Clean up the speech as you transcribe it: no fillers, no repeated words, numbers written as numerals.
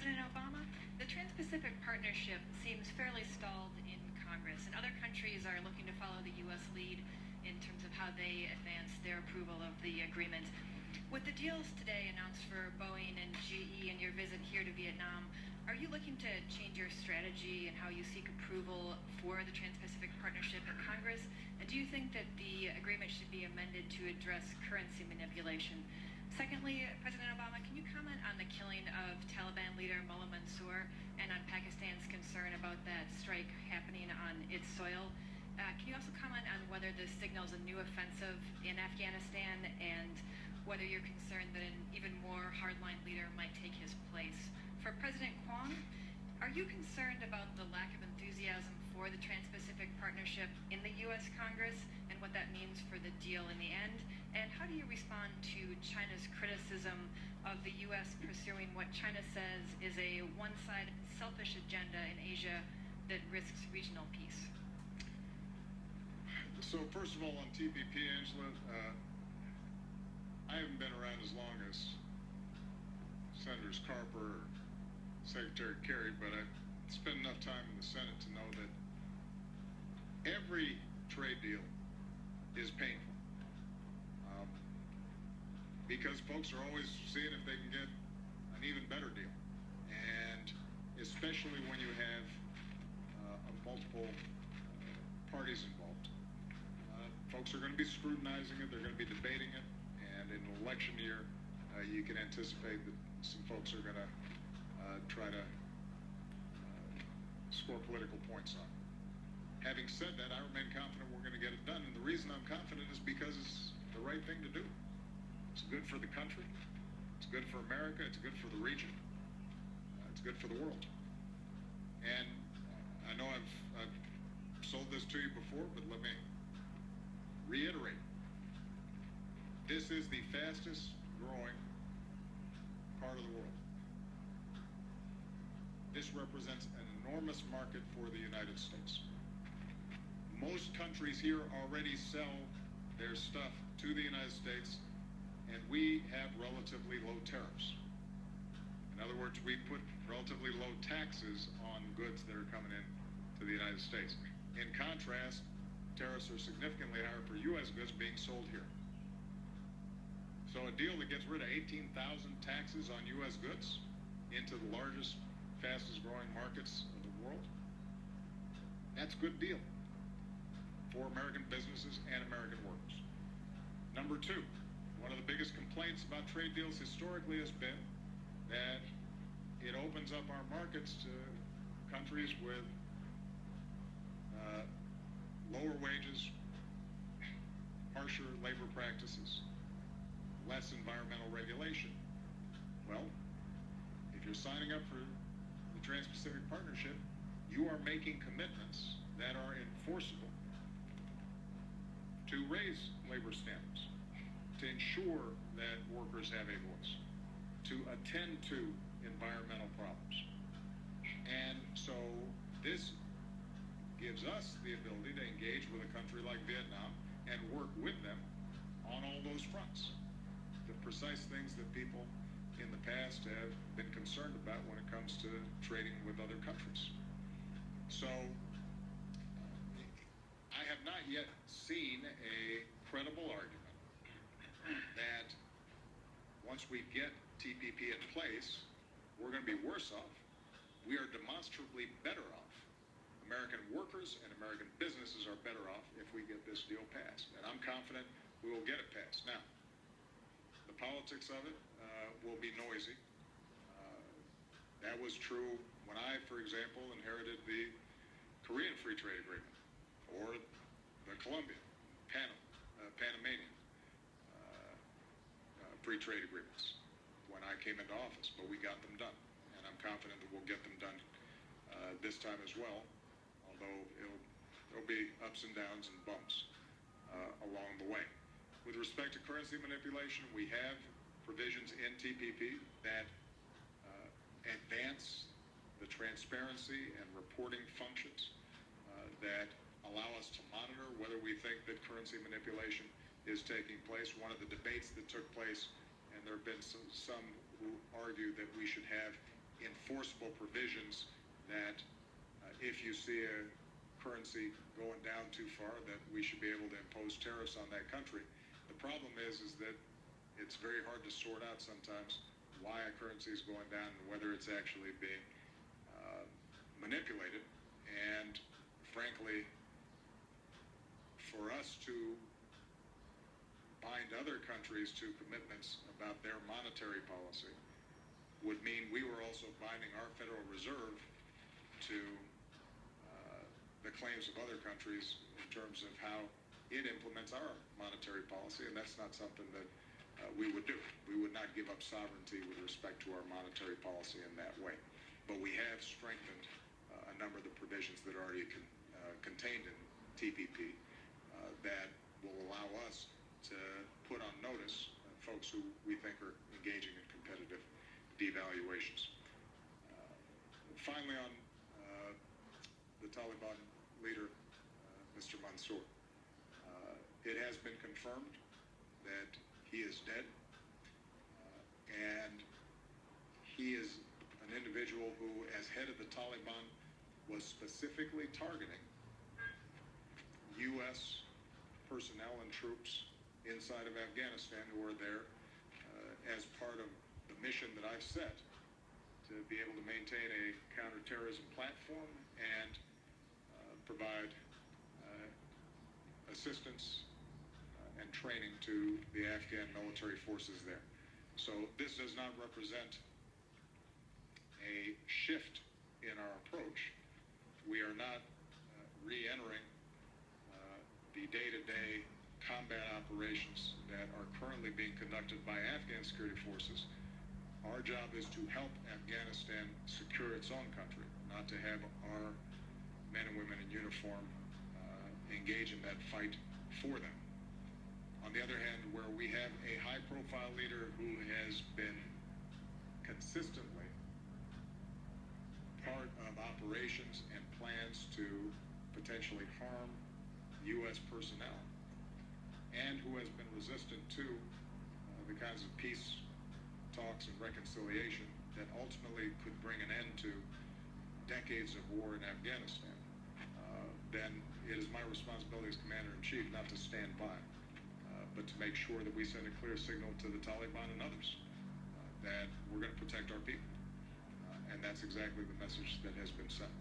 President Obama, the Trans-Pacific Partnership seems fairly stalled in Congress, and other countries are looking to follow the U.S. lead in terms of how they advance their approval of the agreement. With the deals today announced for Boeing and GE and your visit here to Vietnam, are you looking to change your strategy and how you seek approval for the Trans-Pacific Partnership in Congress? And do you think that the agreement should be amended to address currency manipulation? Secondly, President Obama, can you comment on the killing of Taliban leader Mullah Mansour and on Pakistan's concern about that strike happening on its soil? Can you also comment on whether this signals a new offensive in Afghanistan and whether you're concerned that an even more hardline leader might take his place? For President Quang, are you concerned about the lack of enthusiasm for the Trans-Pacific Partnership in the U.S. Congress and what that means for the deal in the end? And how do you respond to China's criticism of the U.S. pursuing what China says is a one-sided, selfish agenda in Asia that risks regional peace? So first of all, on TPP, Angela, I haven't been around as long as Senators Carper or Secretary Kerry, but I've spent enough time in the Senate to know that every trade deal is painful. Because folks are always seeing if they can get an even better deal. And especially when you have multiple parties involved. Folks are going to be scrutinizing it, they're going to be debating it, and in an election year, you can anticipate that some folks are going to try to score political points on it. Having said that, I remain confident we're going to get it done, and the reason I'm confident is because it's the right thing to do. It's good for the country, it's good for America, it's good for the region, it's good for the world. And I know I've sold this to you before, but let me reiterate. This is the fastest growing part of the world. This represents an enormous market for the United States. Most countries here already sell their stuff to the United States, and we have relatively low tariffs. In other words, we put relatively low taxes on goods that are coming in to the United States. In contrast, tariffs are significantly higher for U.S. goods being sold here. So a deal that gets rid of 18,000 taxes on U.S. goods into the largest, fastest growing markets of the world, that's a good deal for American businesses and American workers. Number two, one of the biggest complaints about trade deals historically has been that it opens up our markets to countries with lower wages, harsher labor practices, less environmental regulation. Well, if you're signing up for the Trans-Pacific Partnership, you are making commitments that are enforceable to raise labor standards, to ensure that workers have a voice, to attend to environmental problems. And so this gives us the ability to engage with a country like Vietnam and work with them on all those fronts. The precise things that people in the past have been concerned about when it comes to trading with other countries. So I have not yet seen a credible argument that once we get TPP in place, we're going to be worse off. We are demonstrably better off. American workers and American businesses are better off if we get this deal passed. And I'm confident we will get it passed. Now, the politics of it will be noisy. That was true when I, for example, inherited the Korean Free Trade Agreement or the Colombian, Panamanian free trade agreements when I came into office, but we got them done. And I'm confident that we'll get them done this time as well, although there'll be ups and downs and bumps along the way. With respect to currency manipulation, we have provisions in TPP that advance the transparency and reporting functions that allow us to monitor whether we think that currency manipulation is taking place. One of the debates that took place, and there have been some who argue that we should have enforceable provisions that if you see a currency going down too far, that we should be able to impose tariffs on that country. The problem is that it's very hard to sort out sometimes why a currency is going down and whether it's actually being manipulated. And frankly, for us to bind other countries to commitments about their monetary policy would mean we were also binding our Federal Reserve to the claims of other countries in terms of how it implements our monetary policy, and that's not something that we would do. We would not give up sovereignty with respect to our monetary policy in that way. But we have strengthened a number of the provisions that are already contained in TPP that will allow us to put on notice folks who we think are engaging in competitive devaluations. Finally, on the Taliban leader, Mr. Mansour, it has been confirmed that he is dead, and he is an individual who, as head of the Taliban, was specifically targeting U.S. personnel and troops inside of Afghanistan who are there as part of the mission that I've set to be able to maintain a counterterrorism platform and provide assistance and training to the Afghan military forces there. So this does not represent a shift in our approach. We are not re-entering the day-to-day combat operations that are currently being conducted by Afghan security forces. Our job is to help Afghanistan secure its own country, not to have our men and women in uniform engage in that fight for them. On the other hand, where we have a high-profile leader who has been consistently part of operations and plans to potentially harm U.S. personnel, and who has been resistant to the kinds of peace talks and reconciliation that ultimately could bring an end to decades of war in Afghanistan, then it is my responsibility as Commander-in-Chief not to stand by, but to make sure that we send a clear signal to the Taliban and others that we're going to protect our people. And that's exactly the message that has been sent.